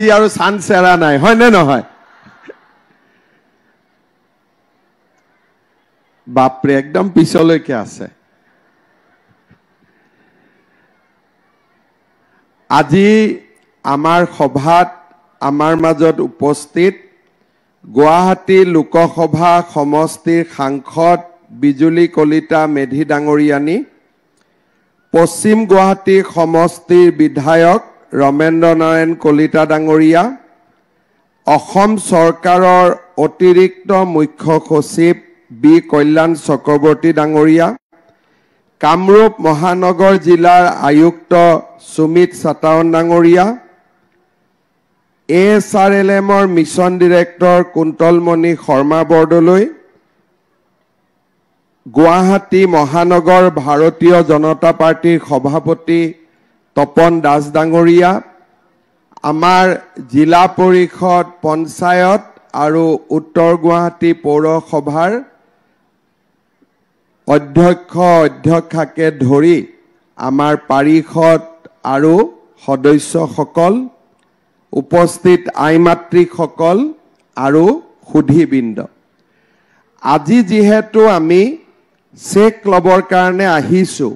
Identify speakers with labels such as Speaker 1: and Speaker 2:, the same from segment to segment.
Speaker 1: আৰু চান্স এৰা নাই হয়নে নহয় বাপৰে একদম পিছলৈকে আছে আজি আমাৰ সভাত আমাৰ মাজত উপস্থিত গুৱাহাটী লোকসভা সমষ্টিৰ সাংসদ বিজুলী কলিতা মেধি ডাঙৰীয়ানী পশ্চিম গুৱাহাটী সমষ্টিৰ বিধায়ক ৰমেন্দ্ৰ নাৰায়ণ কলিতা ডাঙৰীয়া অসম চৰকাৰৰ অতিৰিক্ত মুখ্য সচিব বি কল্যাণ চক্ৰৱৰ্তী ডাঙৰীয়া কামৰূপ মহানগৰ জিলাৰ আয়ুক্ত সুমিত সাতাৱন ডাঙৰীয়া ASRLMৰ মিছন ডিৰেক্টৰ কুন্তলমণি শৰ্মা বৰদলৈ গুৱাহাটী মহানগৰ ভাৰতীয় জনতা পাৰ্টিৰ সভাপতি তপন দাস ডাঙৰীয়া আমাৰ জিলা পৰিষদ পঞ্চায়ত আৰু উত্তৰ গুৱাহাটী পৌৰসভাৰ অধ্যক্ষাকে ধৰি আমাৰ পাৰিষদ আৰু সদস্যসকল উপস্থিত আইমাতৃসকল আৰু সুধীবৃন্দ আজি যেহেতু আমি চেক লবৰ কাৰণে আহিছো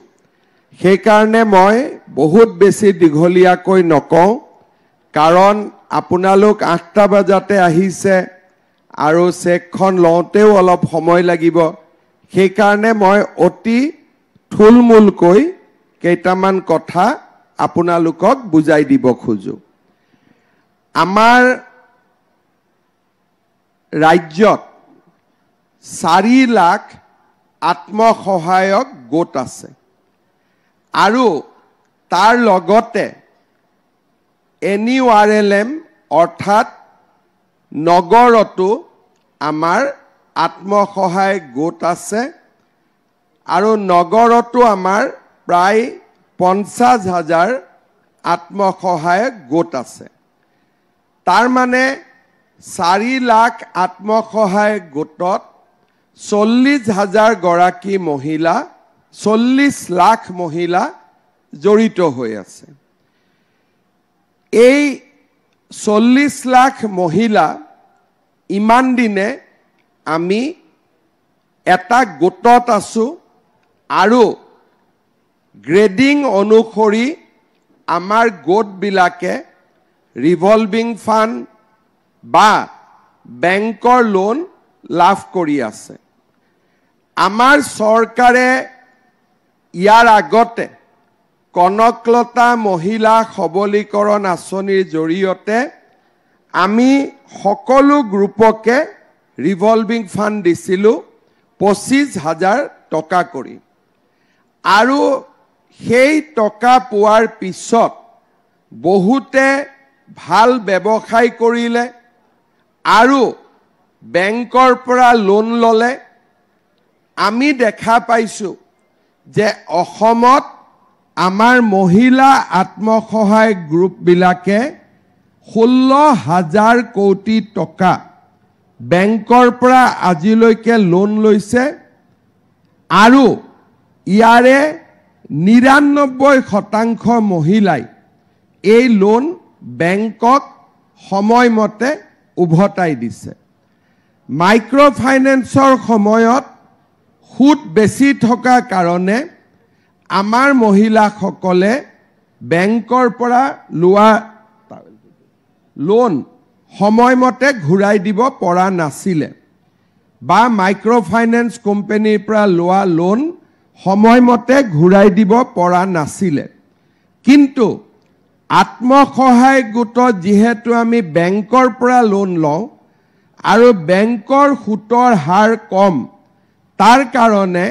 Speaker 1: সেই কাৰণে মই বহুত বেছি দীঘলীয়াকৈ নকওঁ কাৰণ আপোনালোক 8টা বজাতে আহিছে আৰু চেকখন লওঁতেও অলপ সময় লাগিব সেই কাৰণে মই অতি থুলমূলকৈ কেইটামান কথা আপোনালোকক বুজাই দিব খোজো আমাৰ ৰাজ্যত 4 লাখ আত্মসহায়ক গোট আছে আৰু তাৰ লগতে NURLM অৰ্থাৎ নগৰতো আমাৰ আত্মসহায়ক গোট আছে আৰু নগৰতো আমাৰ প্ৰায় 50,000 আত্মসহায়ক গোট আছে তাৰ মানে 4 লাখ আত্মসহায়ক গোটত 40,000 গৰাকী মহিলা 40 লাখ মহিলা জড়িত হৈ আছে এই 40 লাখ মহিলা ইমান দিনে আমি এটা গোটত আছো আৰু গ্ৰেডিং অনুসৰি আমাৰ গোট বিলাকে ৰিভলভিং ফান্ড বা বেংকৰ লোন লাভ কৰি আছে আমাৰ চৰকাৰে ইয়াৰ আগতে কনকলতা মহিলা সবলীকৰণ আঁচনিৰ জৰিয়তে আমি সকলো গ্ৰুপকে ৰিভলভিং ফান্ড দিছিলো 25,000 টকা কৰি আৰু সেই টকা পোৱাৰ পিছত বহুতে ভাল ব্যৱসায় কৰিলে আৰু বেংকৰ পৰা লোন ললে আমি দেখা পাইছো যে অসমত আমাৰ মহিলা আত্মসহায়ক গ্ৰুপ বিলাকে 16,000 কোটি টকা বেংকৰ পৰা আজিলৈকে লোন লৈছে আৰু ইয়াৰে 99% মহিলাই এই লোন বেংকক সময়মতে উভতাই দিছে মাইক্ৰ ফাইনেন্সৰ সময়ত সুদ বেছি থকা কাৰণে আমাৰ মহিলাসকলে বেংকৰ পৰা লোৱা লোন সময়মতে ঘূৰাই দিব পৰা নাছিলে বা মাইক্ৰ ফাইনেন্স কোম্পানীৰ পৰা লোৱা লোন সময়মতে ঘূৰাই দিব পৰা নাছিলে কিন্তু আত্মসহায়ক গোটত যেহেতু আমি বেংকৰ পৰা লোন লওঁ আৰু বেংকৰ সুতৰ হাৰ কম তাৰ কাৰণে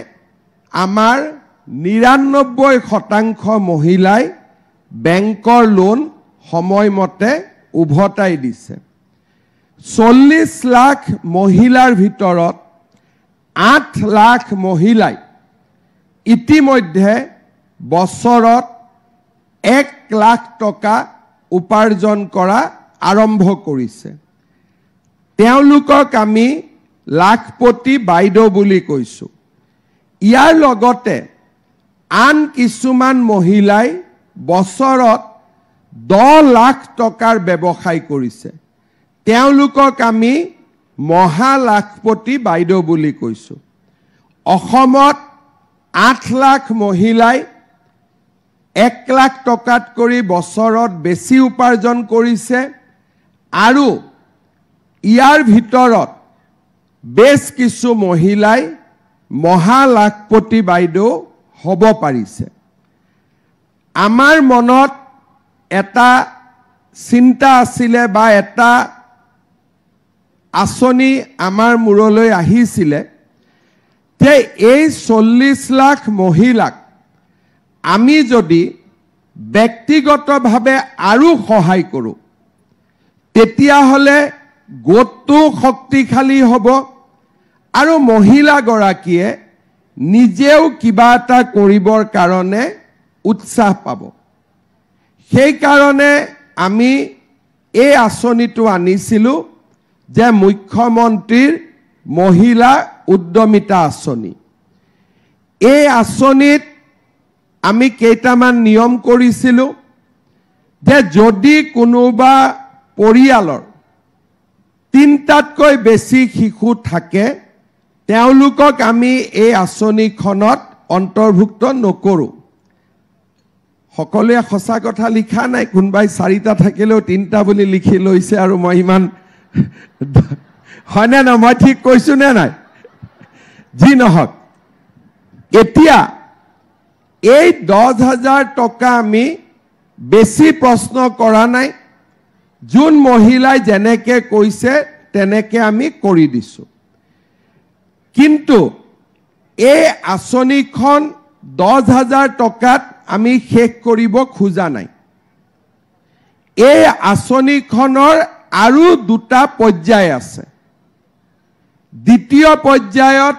Speaker 1: আমাৰ 99% মহিলাই বেংকৰ লোন সময়মতে উভতাই দিছে 40 লাখ মহিলাৰ ভিতৰত 8 লাখ মহিলাই ইতিমধ্যে বছৰত 1 লাখ টকা উপাৰ্জন কৰা আৰম্ভ কৰিছে তেওঁলোকক আমি লাখপতি বাইদেউ বুলি কৈছো ইয়াৰ লগতে আন কিছুমান মহিলাই বছৰত 10 লাখ টকাৰ ব্যৱসায় কৰিছে তেওঁলোকক আমি মহালাখপতি বাইদেউ বুলি কৈছো অসমত 8 লাখ মহিলাই 1 লাখ টকাত কৰি বছৰত বেছি উপাৰ্জন কৰিছে আৰু ইয়াৰ ভিতৰত বেছ কিছু মহিলাই মহালাখপতি বাইদেউ হ'ব পাৰিছে আমাৰ মনত এটা চিন্তা আছিলে বা এটা আঁচনি আমাৰ মূৰলৈ আহিছিলে যে এই 40 লাখ মহিলাক আমি যদি ব্যক্তিগতভাৱে আৰু সহায় কৰোঁ তেতিয়াহ'লে গোটটো শক্তিশালী হ'ব আৰু মহিলাগৰাকীয়ে নিজেও কিবা এটা কৰিবৰ কাৰণে উৎসাহ পাব সেই কাৰণে আমি এই আঁচনিটো আনিছিলোঁ যে মুখ্যমন্ত্ৰীৰ মহিলা উদ্যমিতা আঁচনি এই আঁচনিত আমি কেইটামান নিয়ম কৰিছিলোঁ যে যদি কোনোবা পৰিয়ালৰ 3টাতকৈ বেছি শিশু থাকে তেওঁলোকক আমি এই আঁচনিখনত অন্তৰ্ভুক্ত নকৰোঁ সকলোৱে সঁচা কথা লিখা নাই কোনোবাই 4টা থাকিলেও 3টা বুলি লিখি লৈছে আৰু মই ইমান হয়নে না মই ঠিক কৈছো নে নাই যি নহওক এতিয়া এই 10,000 টকা আমি বেছি প্ৰশ্ন কৰা নাই যোন মহিলাই যেনেকে কৈছে তেনেকে আমি কৰি দিছো কিন্তু এই আঁচনিখন 10,000 টকাত আমি শেষ কৰিব খোজা নাই এই আঁচনিখনৰ আৰু 2টা পৰ্যায় আছে দ্বিতীয় পৰ্যায়ত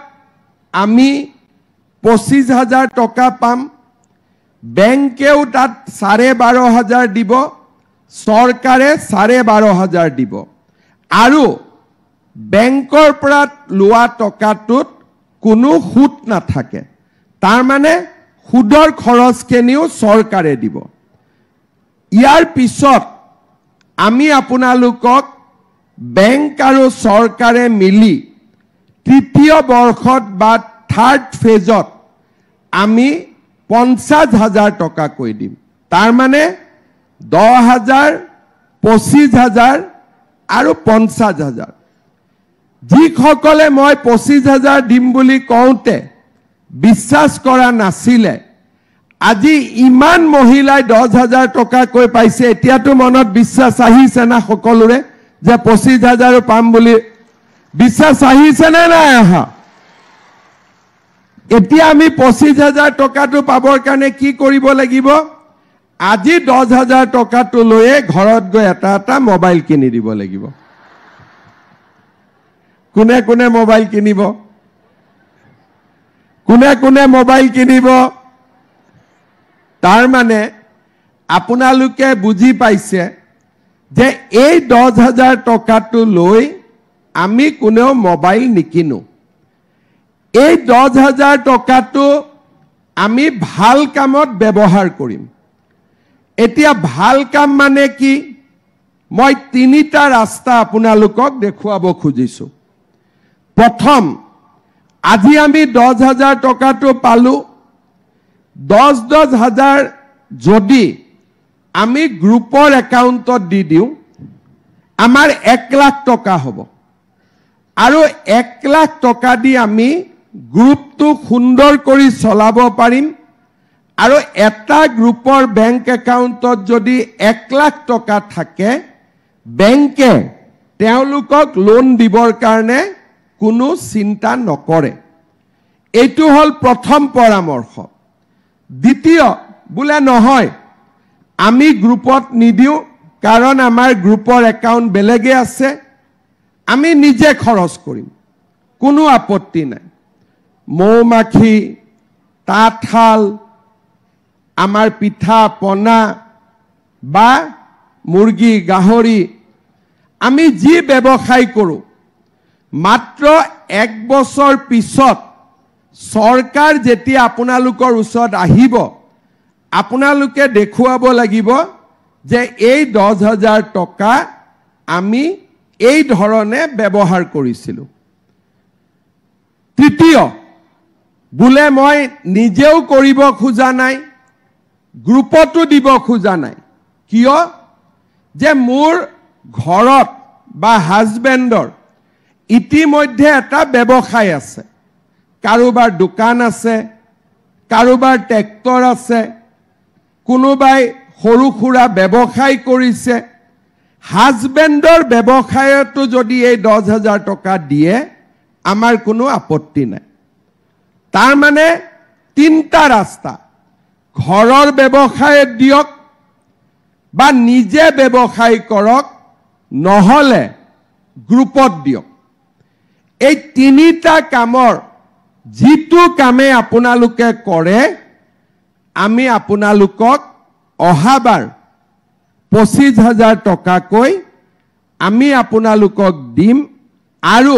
Speaker 1: আমি 25,000 টকা পাম বেংকেও তাত 12,500 দিব চৰকাৰে 12,500 দিব আৰু বেংকৰ পৰা লোৱা টকাটোত কোনো সুদ নাথাকে তাৰ মানে সুদৰ খৰচখিনিও চৰকাৰে দিব ইয়াৰ পিছত আমি আপোনালোকক বেংক আৰু চৰকাৰে মিলি তৃতীয় বৰ্ষত বা থাৰ্ড ফেজত আমি 50,000 টকা কৈ দিম তাৰ মানে 10,000 25,000 আৰু 50,000 যিসকলে মই 25,000 দিম বুলি কওঁতে বিশ্বাস কৰা নাছিলে আজি ইমান মহিলাই 10,000 টকা কৈ পাইছে এতিয়াতো মনত বিশ্বাস আহিছে না সকলোৰে যে 25,000 পাম বুলি বিশ্বাস আহিছে না নাই আহা এতিয়া আমি 25,000 টকাটো পাবৰ কাৰণে কি কৰিব লাগিব আজি 10,000 টকাটো লৈয়ে ঘৰত গৈ এটা মোবাইল কিনি দিব লাগিব কোনে কোনে মোবাইল কিনিব কোনে কোনে মোবাইল কিনিব তাৰ মানে আপোনালোকে বুজি পাইছে যে এই 10,000 টকাটো লৈ আমি কোনেও মোবাইল নিকিনো এই 10,000 টকাটো আমি ভাল কামত ব্যৱহাৰ কৰিম এতিয়া ভাল কাম মানে কি মই 3টা ৰাস্তা আপোনালোকক দেখুৱাব খুজিছো প্ৰথম আজি আমি 10,000 টকাটো পালো 10,000 যদি আমি গ্ৰুপৰ একাউণ্টত দি দিও আমাৰ 1 লাখ টকা হ'ব আৰু 1 লাখ টকা দি আমি গ্ৰুপটো সুন্দৰ কৰি চলাব পাৰিম আৰু এটা গ্ৰুপৰ বেংক একাউণ্টত যদি 1 লাখ টকা থাকে বেংকে তেওঁলোকক লোন দিবৰ কাৰণে কোনো চিন্তা নকৰে এইটো হল প্ৰথম পৰামৰ্শ দ্বিতীয় বুলে নহয় আমি গ্ৰুপত নিদিও কাৰণ আমাৰ গ্ৰুপৰ একাউণ্ট বেলেগে আছে আমি নিজে খৰচ কৰিম কোনো আপত্তি নাই মৌমাখি তাঁতশাল আমাৰ পিঠা পনা বা মুৰ্গী গাহৰি আমি যি ব্যৱসায় কৰোঁ মাত্ৰ 1 বছৰ পিছত চৰকাৰ যেতিয়া আপোনালোকৰ ওচৰত আহিব আপোনালোকে দেখুৱাব লাগিব যে এই 10,000 টকা আমি এই ধৰণে ব্যৱহাৰ কৰিছিলোঁ। তৃতীয়, বোলে মই নিজেও কৰিব খোজা নাই, গ্ৰুপতো দিব খোজা নাই। কিয়? যে মোৰ ঘৰত বা হাজবেণ্ডৰ ইতিমধ্যে এটা ব্যৱসায় আছে, কাৰোবাৰ দোকান আছে, কাৰোবাৰ ট্ৰেক্টৰ আছে, কোনোবাই সৰু সুৰা ব্যৱসায় কৰিছে। হাজবেণ্ডৰ ব্যৱসায়তো যদি এই 10,000 টকা দিয়ে আমাৰ কোনো আপত্তি নাই। তাৰ মানে তিনিটা ৰাস্তা, ঘৰৰ ব্যৱসায়ত দিয়ক বা নিজে ব্যৱসায় কৰক, নহলে গ্ৰুপত দিয়ক। এই তিনিটা কামৰ যিটো কামে আপোনালোকে কৰে, আমি আপোনালোকক অহাবাৰ 25,000 টকাকৈ আমি আপোনালোকক দিম আৰু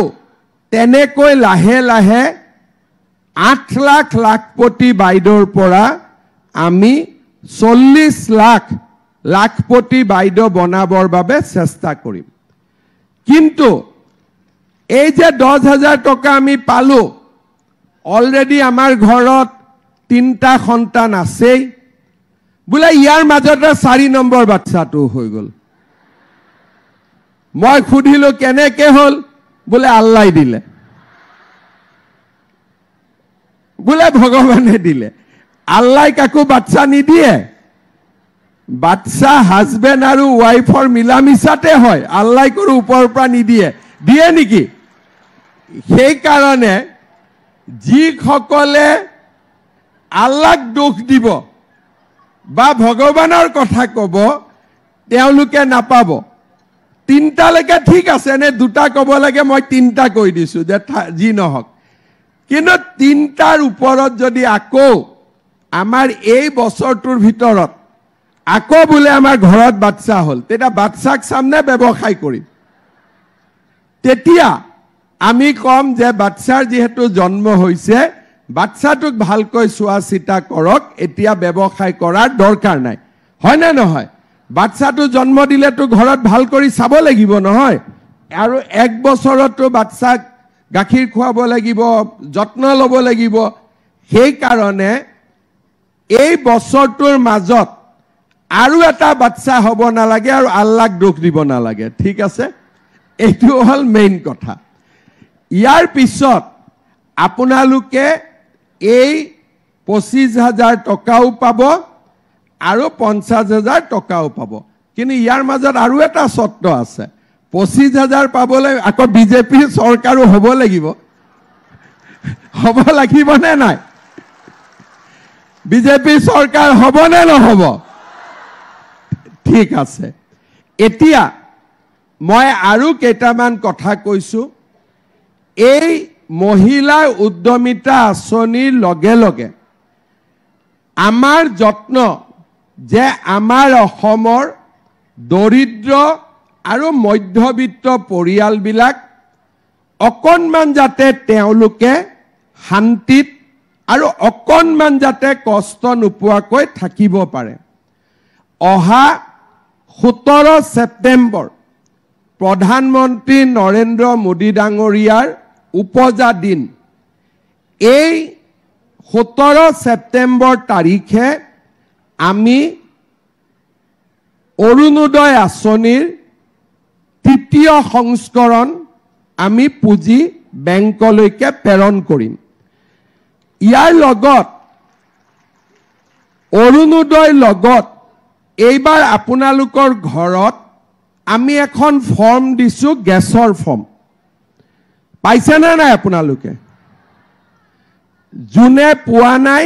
Speaker 1: তেনেকৈ লাহে লাহে 8 লাখ লাখপতি বাইদেউৰ পৰা আমি 40 লাখ লাখপতি বাইদেউ বনাবৰ বাবে চেষ্টা কৰিম। কিন্তু এই যে 10,000 টকা আমি পালো, অলৰেডি আমাৰ ঘৰত 3টা সন্তান আছেই, বোলে ইয়াৰ মাজতে 4 নম্বৰ বাচ্চাটো হৈ গ'ল। মই সুধিলো কেনেকে হ'ল? বোলে আল্লাই দিলে, বোলে ভগৱানে দিলে। আল্লাই কাকো বাচ্চা নিদিয়ে, বাচ্চা হাজবেণ্ড আৰু ৱাইফৰ মিলামিছাতে হয়, আল্লাই কোনো ওপৰৰ পৰা নিদিয়ে। দিয়ে নেকি? সেইকাৰণে যিসকলে আল্লাক দোষ দিব বা ভগৱানৰ কথা ক'ব, তেওঁলোকে নাপাব। 3টালৈকে ঠিক আছে, নে 2টা ক'ব লাগে, মই 3টা কৈ দিছোঁ যে যি নহওক। কিন্তু 3টাৰ ওপৰত যদি আকৌ আমাৰ এই বছৰটোৰ ভিতৰত আকৌ বোলে আমাৰ ঘৰত বাচ্চা হ'ল, তেতিয়া বাচ্চাক চামনে ব্যৱসায় কৰিম? তেতিয়া আমি কম যে বাচ্চাৰ যিহেতু জন্ম হৈছে, বাচ্চাটোক ভালকৈ চোৱা চিতা কৰক, এতিয়া ব্যৱসায় কৰাৰ দৰকাৰ নাই, হয়নে নহয়? বাচ্চাটো জন্ম দিলেতো ঘৰত ভাল কৰি চাব লাগিব নহয়? আৰু 1 বছৰতো বাচ্চাক গাখীৰ খুৱাব লাগিব, যত্ন ল'ব লাগিব। সেইকাৰণে এই বছৰটোৰ মাজত আৰু এটা বাচ্চা হ'ব নালাগে আৰু আল্লাহক দোষ দিব নালাগে। ঠিক আছে? এইটো হ'ল মেইন কথা। ইয়াৰ পিছত আপোনালোকে এই 25,000 টকাও পাব আৰু 50,000 টকাও পাব। কিন্তু ইয়াৰ মাজত আৰু এটা চৰ্ত আছে, 25,000 পাবলৈ আকৌ বিজেপি চৰকাৰো হ'ব লাগিব। হ'ব লাগিবনে নাই? বিজেপি চৰকাৰ হ'বনে নহ'ব? ঠিক আছে। এতিয়া মই আৰু কেইটামান কথা কৈছোঁ। এই মহিলা উদ্যমিতা আঁচনিৰ লগে লগে আমাৰ যত্ন যে আমাৰ অসমৰ দৰিদ্ৰ আৰু মধ্যবিত্ত পৰিয়ালবিলাক অকণমান যাতে তেওঁলোকে শান্তিত আৰু অকণমান যাতে কষ্ট নোপোৱাকৈ থাকিব পাৰে। অহা 17 ছেপ্টেম্বৰ প্ৰধানমন্ত্ৰী নৰেন্দ্ৰ মোদী ডাঙৰীয়াৰ উপজা দিন। এই 17 ছেপ্টেম্বৰ তাৰিখে আমি অৰুণোদয় আঁচনিৰ 3য় সংস্কৰণ আমি পুঁজি বেংকলৈকে প্ৰেৰণ কৰিম। ইয়াৰ লগত অৰুণোদয় লগত এইবাৰ আপোনালোকৰ ঘৰত আমি এখন ফৰ্ম দিছোঁ, গেছৰ ফৰ্ম। পাইছেনে নাই আপোনালোকে? যোনে পোৱা নাই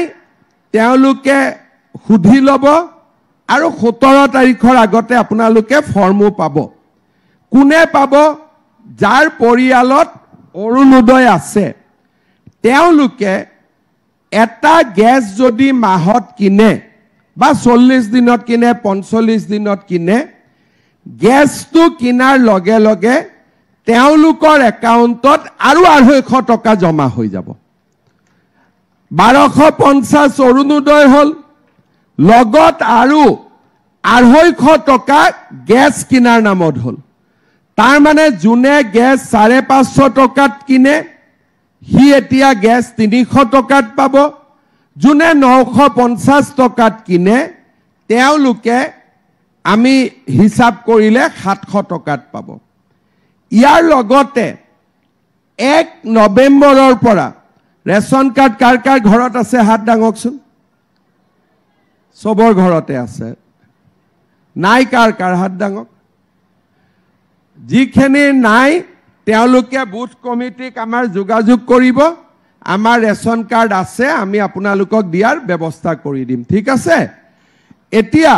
Speaker 1: তেওঁলোকে সুধি ল'ব আৰু 17 তাৰিখৰ আগতে আপোনালোকে ফৰ্মো পাব। কোনে পাব? যাৰ পৰিয়ালত অৰুণোদয় আছে, তেওঁলোকে এটা গেছ যদি মাহত কিনে বা 40 দিনত কিনে, 45 দিনত কিনে, গেছটো কিনাৰ লগে লগে তেওঁলোকৰ একাউণ্টত আৰু 250 টকা জমা হৈ যাব। 1250 অৰুণোদয় হ'ল, লগত আৰু 250 টকা গেছ কিনাৰ নামত হ'ল তাৰ মানে যোনে গেছ 550 টকাত কিনে হি এতিয়া গেছ 300 টকাত পাব যোনে 950 টকাত কিনে তেওঁলোকে আমি হিসাব কৰিলে 700 টকাত পাব ইয়াৰ লগতে 1 নৱেম্বৰৰ পৰা ৰেশন কাৰ্ড কাৰ কাৰ ঘৰত আছে হাত দাঙকচোন সবৰ ঘৰতে আছে নাই কাৰ কাৰ হাত দাঙক যিখিনি নাই তেওঁলোকে বুথ কমিটিক আমাৰ যোগাযোগ কৰিব আমাৰ ৰেশন কাৰ্ড আছে আমি আপোনালোকক দিয়াৰ ব্যৱস্থা কৰি দিম ঠিক আছে এতিয়া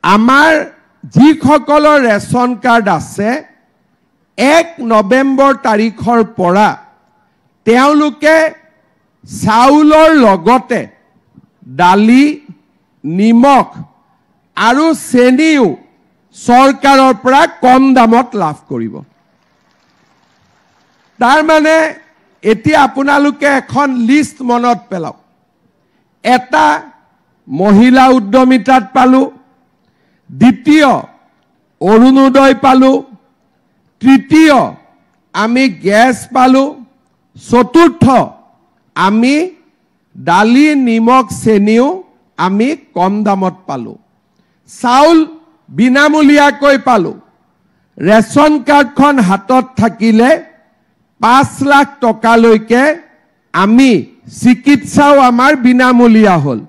Speaker 1: আমাৰ যিসকলৰ ৰেশন কাৰ্ড আছে 1 নৱেম্বৰ তাৰিখৰ পৰা তেওঁলোকে চাউলৰ লগতে দালি নিমখ আৰু চেনিও চৰকাৰৰ পৰা কম দামত লাভ কৰিব তাৰ মানে এতিয়া আপোনালোকে এখন লিষ্ট মনত পেলাওক এটা মহিলা উদ্যমিতাত পালো দ্বিতীয় অৰুণোদয় পালো তৃতীয় আমি গ্যাস পালো চতুৰ্থ আমি দালি নিমখ চেনিও আমি কম দামত পালো চাউল বিনামূলীয়াকৈ পালো ৰেশন কাৰ্ডখন হাতত থাকিলে 5 লাখ টকালৈকে আমি চিকিৎসাও আমাৰ বিনামূলীয়া হ'ল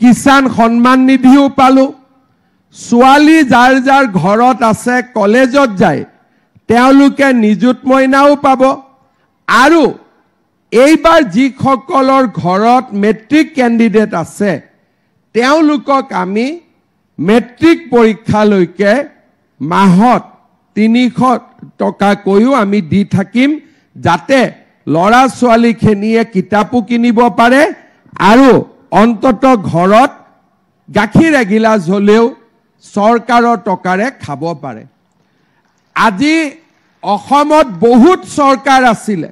Speaker 1: কিষাণ সন্মান নিধিও পালো ছোৱালী যাৰ যাৰ ঘৰত আছে কলেজত যায় তেওঁলোকে নিযুত মইনাও পাব আৰু এইবাৰ যিসকলৰ ঘৰত মেট্ৰিক ক্যান্ডিডেট আছে তেওঁলোকক আমি মেট্ৰিক পৰীক্ষালৈকে মাহত 300 টকা কৈও আমি দি থাকিম যাতে লৰা ছোৱালীখিনিয়ে কিতাপো কিনিব পাৰে আৰু অন্তত ঘৰত গাখীৰ এগিলাস হলেও চৰকাৰৰ টকাৰে খাব পাৰে আজি অসমত বহুত চৰকাৰ আছিল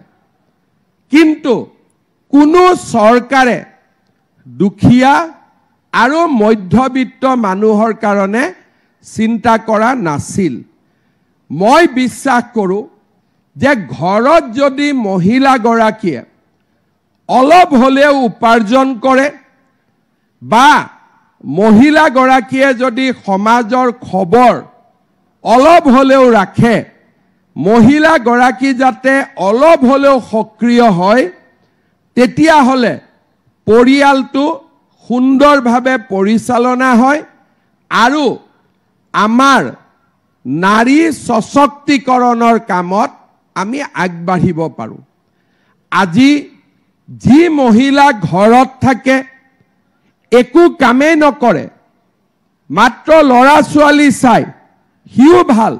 Speaker 1: কিন্তু কোনো চৰকাৰে দুখীয়া আৰু মধ্যবিত্ত মানুহৰ কাৰণে চিন্তা কৰা নাছিল মই বিশ্বাস কৰো যে ঘৰত যদি মহিলা গৰাকীয়ে অলপ হলেও উপাৰ্জন কৰে বা মহিলা গৰাকীয়ে যদি সমাজৰ খবৰ অলপ হলেও ৰাখে মহিলা গৰাকী যাতে অলপ হলেও সক্ৰিয় হয় তেতিয়া হলে পৰিয়ালটো সুন্দৰভাৱে পৰিচালনা হয় আৰু আমাৰ নাৰী সশক্তিকৰণৰ কামত আমি আগবাঢ়িব পাৰো আজি যি মহিলা ঘৰত থাকে একো কামে নকৰে মাত্ৰ লৰা ছোৱালী চাই হিও ভাল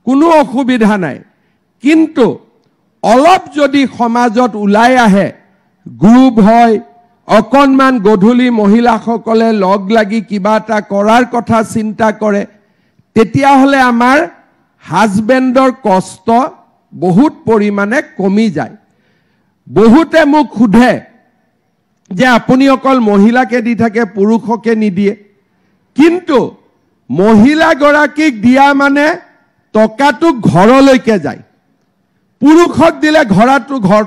Speaker 1: কোনো অসুবিধা নাই কিন্তু অলপ যদি সমাজত উলাই আহে গ্ৰুপ হয় অকনমান গধূলি মহিলাসকলে লগ লাগি কিবা এটা কৰাৰ কথা চিন্তা কৰে তেতিয়া হলে আমাৰ হাজবেণ্ডৰ কষ্ট বহুত পৰিমাণে কমি যায় বহুতে মোক খুধে যে আপুনি অকল মহিলাকে দি থাকে পুৰুষকে নিদিয়ে কিন্তু মহিলা গৰাকীক দিয়া মানে টকাটো ঘৰলৈকে যায় পুৰুষক দিলে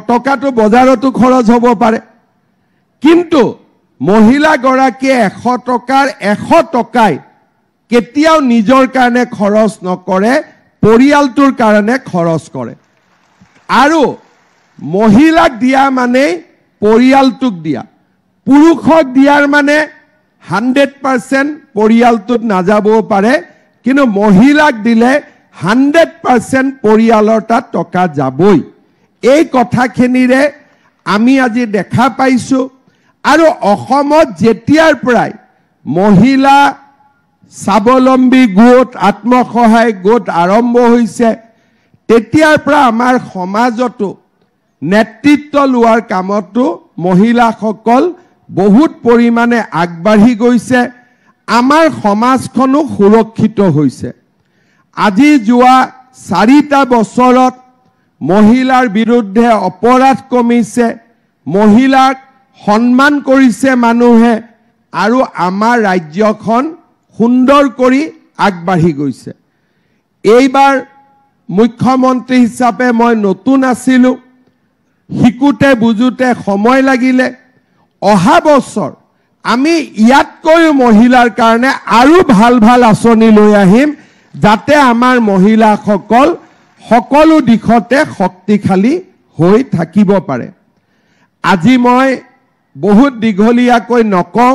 Speaker 1: টকাটো বজাৰতো খৰচ হ'ব পাৰে কিন্তু মহিলা গৰাকীয়ে 100 টকাৰ 100 টকাই কেতিয়াও নিজৰ কাৰণে খৰচ নকৰে পৰিয়ালটোৰ কাৰণে খৰচ কৰে আৰু মহিলাক দিয়া মানে পৰিয়ালটোক দিয়া পুৰুষক দিয়াৰ মানে 100% পৰিয়ালটোত নাযাবও পাৰে কিন্তু মহিলাক দিলে 100% পৰিয়ালৰ তাত টকা যাবই এই কথাখিনিৰে আমি আজি দেখা পাইছো আৰু অসমত যেতিয়াৰ পৰাই মহিলা স্বাৱলম্বী গোট আত্মসহায়ক গোট আৰম্ভ হৈছে তেতিয়াৰ পৰা আমাৰ সমাজতো নেতৃত্ব লোৱাৰ কামতো মহিলাসকল বহুত পৰিমাণে আগবাঢ়ি গৈছে আমাৰ সমাজখনো সুৰক্ষিত হৈছে আজি যোৱা 4টা বছৰত মহিলাৰ বিৰুদ্ধে অপৰাধ কমিছে মহিলাক সন্মান কৰিছে মানুহে আৰু আমাৰ ৰাজ্যখন সুন্দৰ কৰি আগবাঢ়ি গৈছে। এইবাৰ মুখ্যমন্ত্ৰী হিচাপে মই নতুন আছিলোঁ, শিকোতে বুজোতে সময় লাগিলে। অহা বছৰ আমি ইয়াতকৈও মহিলাৰ কাৰণে আৰু ভাল ভাল আঁচনি লৈ আহিম, যাতে আমাৰ মহিলাসকল সকলো দিশতে শক্তিশালী হৈ থাকিব পাৰে। আজি মই বহুত দীঘলীয়াকৈ নকওঁ,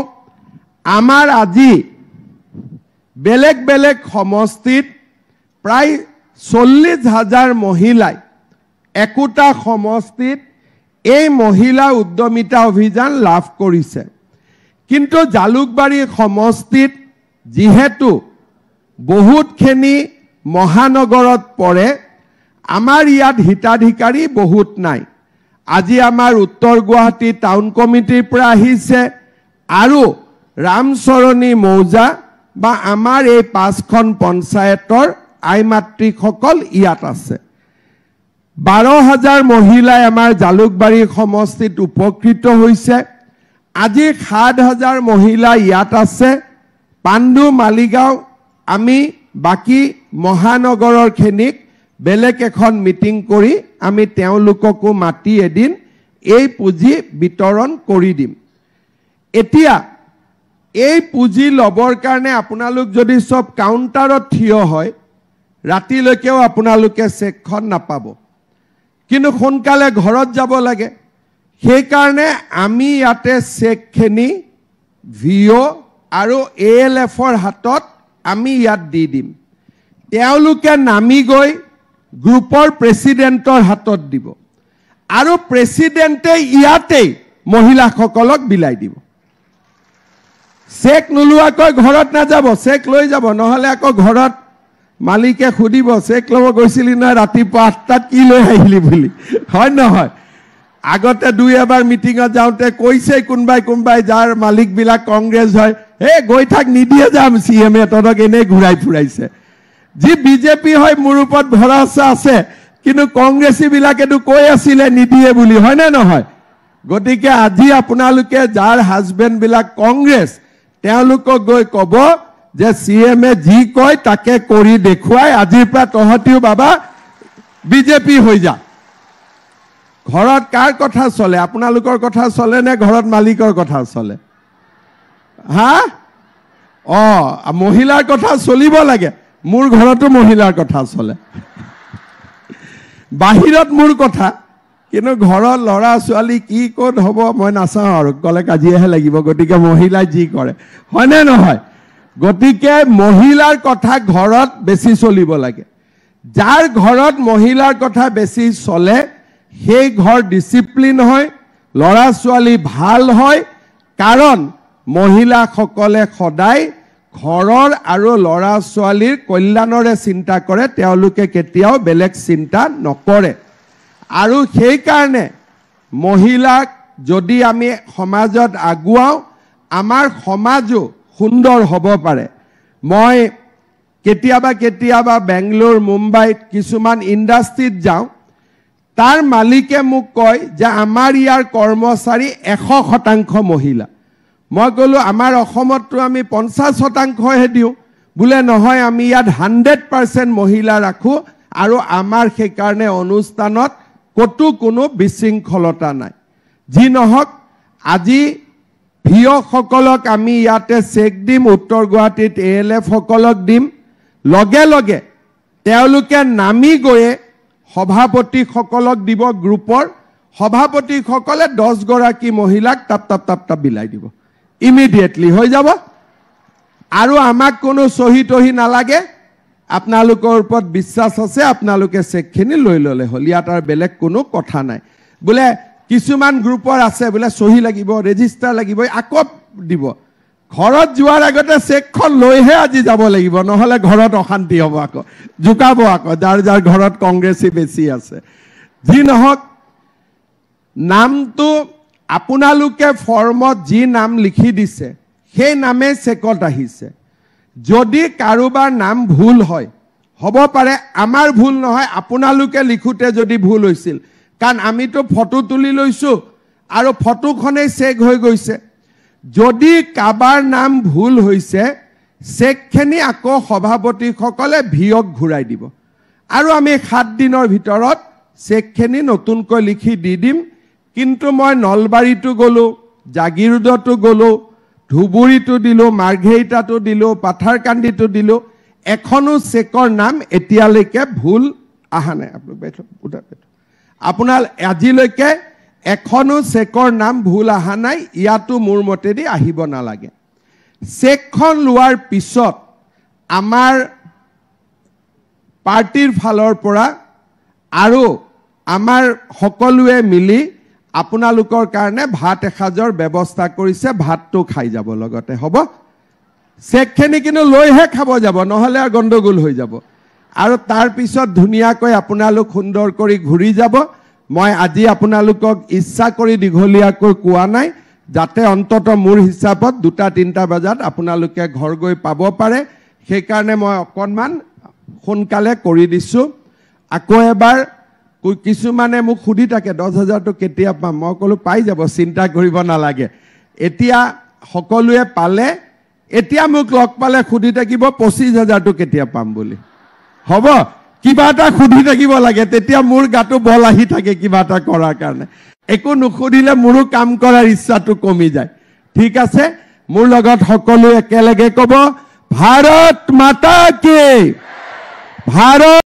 Speaker 1: আমাৰ আজি বেলেগ বেলেগ সমষ্টিত প্ৰায় 40,000 মহিলাই একোটা সমষ্টিত এই মহিলা উদ্যমিতা অভিযান লাভ কৰিছে। কিন্তু জালুকবাৰী সমষ্টিত যেহেতু বহুতখিনি মহানগৰত পৰে, আমাৰ ইয়াত হিতাধিকাৰী বহুত নাই। আজি আমাৰ উত্তৰ গুৱাহাটী টাউন কমিটিৰ পৰা আহিছে আৰু ৰামচৰণী মৌজা বা আমাৰ এই 5খন পঞ্চায়তৰ আইমাতৃসকল ইয়াত আছে। 12,000 মহিলাই আমাৰ জালুকবাৰী সমষ্টিত উপকৃত হৈছে। আজি 7,000 মহিলা ইয়াত আছে। পাণ্ডু মালিগাঁও আমি বাকী মহানগৰৰখিনিক বেলেগ এখন মিটিং কৰি আমি তেওঁলোককো মাতি এদিন এই পুঁজি বিতৰণ কৰি দিম। এতিয়া এই পুঁজি ল'বৰ কাৰণে আপোনালোক যদি সব কাউণ্টাৰত থিয় হয়, ৰাতিলৈকেও আপোনালোকে চেকখন নাপাব, কিন্তু সোনকালে ঘৰত যাব লাগে। সেইকাৰণে আমি ইয়াতে চেকখিনি ভিঅ' আৰু ALFৰ হাতত আমি ইয়াত দি দিম। তেওঁলোকে নামি গৈ গ্ৰুপৰ প্ৰেছিডেণ্টৰ হাতত দিব আৰু প্ৰেছিডেণ্টে ইয়াতেই মহিলাসকলক বিলাই দিব। চেক নোলোৱাকৈ ঘৰত নাযাব, চেক লৈ যাব, নহ'লে আকৌ ঘৰত মালিকে সুধিব চেক ল'ব গৈছিলি নহয় ৰাতিপুৱা 8টাত কি লৈ আহিলি বুলি, হয় নহয়? আগতে দুই এবাৰ মিটিঙত যাওঁতে কৈছে কোনোবাই যাৰ মালিকবিলাক কংগ্ৰেছ হয়, হে গৈ থাক, নিদিয়ে যাম CM তহঁতক এনেই ঘূৰাই ফুৰাইছে। যি বিজেপি হয় মোৰ ওপৰত ভৰসা আছে, কিন্তু কংগ্ৰেছীবিলাকেতো কৈ আছিলে নিদিয়ে বুলি, হয় নে নহয়? গতিকে আজি আপোনালোকে যাৰ হাজবেণ্ডবিলাক কংগ্ৰেছ, তেওঁলোকক গৈ ক'ব যে CM যি কয় তাকে কৰি দেখুৱাই, আজিৰ পৰা তহঁতিও বাবা বিজেপি হৈ যা। ঘৰত কাৰ কথা চলে? আপোনালোকৰ কথা চলে নে ঘৰত মালিকৰ কথা চলে? হা? মহিলাৰ কথা চলিব লাগে। মোৰ ঘৰতো মহিলাৰ কথা চলে, বাহিৰত মোৰ কথা, কিন্তু ঘৰৰ ল'ৰা ছোৱালী কি ক'ত হ'ব মই নাচাওঁ আৰু, ক'লে কাজিয়াহে লাগিব। গতিকে মহিলাই যি কৰে, হয়নে নহয়? গতিকে মহিলাৰ কথা ঘৰত বেছি চলিব লাগে। যাৰ ঘৰত মহিলাৰ কথা বেছি চলে সেই ঘৰ ডিচিপ্লিন হয়, ল'ৰা ছোৱালী ভাল হয়, কাৰণ মহিলাসকলে সদায় ঘৰৰ আৰু ল'ৰা ছোৱালীৰ কল্যাণৰে চিন্তা কৰে, তেওঁলোকে কেতিয়াও বেলেগ চিন্তা নকৰে। আৰু সেইকাৰণে মহিলাক যদি আমি সমাজত আগুৱাওঁ, আমাৰ সমাজো সুন্দৰ হ'ব পাৰে। মই কেতিয়াবা বেংগলোৰ, মুম্বাইত কিছুমান ইণ্ডাষ্ট্ৰীত যাওঁ, তাৰ মালিকে মোক কয় যে আমাৰ ইয়াৰ কৰ্মচাৰী 100% মহিলা। মই ক'লো আমাৰ অসমততো আমি 50%হে দিওঁ। বোলে নহয়, আমি ইয়াত 100% মহিলা ৰাখোঁ আৰু আমাৰ সেইকাৰণে অনুষ্ঠানত ক'তো কোনো বিশৃংখলতা নাই। যি নহওক, আজি ভিঅ'সকলক আমি ইয়াতে চেক দিম, উত্তৰ গুৱাহাটীত ALF সকলক দিম। লগে লগে তেওঁলোকে নামি গৈয়ে সভাপতিসকলক দিব, গ্ৰুপৰ সভাপতিসকলে 10 গৰাকী মহিলাক টাপ বিলাই দিব, ইমিডিয়েটলি হৈ যাব। আৰু আমাক কোনো চহী তহি নালাগে, আপোনালোকৰ ওপৰত বিশ্বাস আছে, আপোনালোকে চেকখিনি লৈ ল'লে হ'ল। ইয়াত আৰু বেলেগ কোনো কথা নাই। বোলে কিছুমান গ্ৰুপৰ আছে বোলে চহী লাগিব, ৰেজিষ্টাৰ লাগিব, আকৌ দিব। ঘৰত যোৱাৰ আগতে চেকখন লৈহে আজি যাব লাগিব, নহ'লে ঘৰত অশান্তি হ'ব, আকৌ জোকাব, আকৌ যাৰ যাৰ ঘৰত কংগ্ৰেছী বেছি আছে। যি নহওক, নামটো আপোনালোকে ফৰ্মত যি নাম লিখি দিছে সেই নামে চেকত আহিছে। যদি কাৰোবাৰ নাম ভুল হয়, হ'ব পাৰে আমাৰ ভুল নহয়, আপোনালোকে লিখোতে যদি ভুল হৈছিল, কাৰণ আমিতো ফটো তুলি লৈছোঁ আৰু ফটোখনেই চেক হৈ গৈছে। যদি কাৰোবাৰ নাম ভুল হৈছে, চেকখিনি আকৌ সভাপতিসকলে ভিঅক ঘূৰাই দিব আৰু আমি 7 দিনৰ ভিতৰত চেকখিনি নতুনকৈ লিখি দি দিম। কিন্তু মই নলবাৰীতো গ'লো, জাগিৰোডতো গ'লো, ধুবুৰীতো দিলোঁ, মাৰ্ঘেৰিটাতো দিলোঁ, পাথাৰকান্দিতো দিলোঁ, এখনো চেকৰ নাম এতিয়ালৈকে ভুল অহা নাই। আপোনাৰ আজিলৈকে এখনো চেকৰ নাম ভুল অহা নাই। ইয়াতো মোৰ মতেদি আহিব নালাগে। চেকখন লোৱাৰ পিছত আমাৰ পাৰ্টিৰ ফালৰ পৰা আৰু আমাৰ সকলোৱে মিলি আপোনালোকৰ কাৰণে ভাত এসাজৰ ব্যৱস্থা কৰিছে। ভাতটো খাই যাব লগতে হ'ব। চেকখিনি কিন্তু লৈহে খাব যাব, নহ'লে আৰু গণ্ডগোল হৈ যাব। আৰু তাৰ পিছত ধুনীয়াকৈ আপোনালোক সুন্দৰ কৰি ঘূৰি যাব। মই আজি আপোনালোকক ইচ্ছা কৰি দীঘলীয়াকৈ কোৱা নাই, যাতে অন্তত মোৰ হিচাপত 2-3টা বজাত আপোনালোকে ঘৰ গৈ পাব পাৰে। সেইকাৰণে মই অকণমান সোনকালে কৰি দিছোঁ। আকৌ এবাৰ কিছুমানে মোক সুধি থাকে 10,000টো কেতিয়া পাম? মই ক'লো পাই যাব, চিন্তা কৰিব নালাগে। এতিয়া সকলোৱে পালে, এতিয়া মোক লগ পালে সুধি থাকিব 25,000টো কেতিয়া পাম বুলি। হ'ব, কিবা এটা সুধি থাকিব লাগে, তেতিয়া মোৰ গাটো বল আহি থাকে কিবা এটা কৰাৰ কাৰণে। একো নুসুধিলে মোৰো কাম কৰাৰ ইচ্ছাটো কমি যায়। ঠিক আছে, মোৰ লগত সকলো একেলগে ক'ব, ভাৰত মাতা কি, ভাৰত।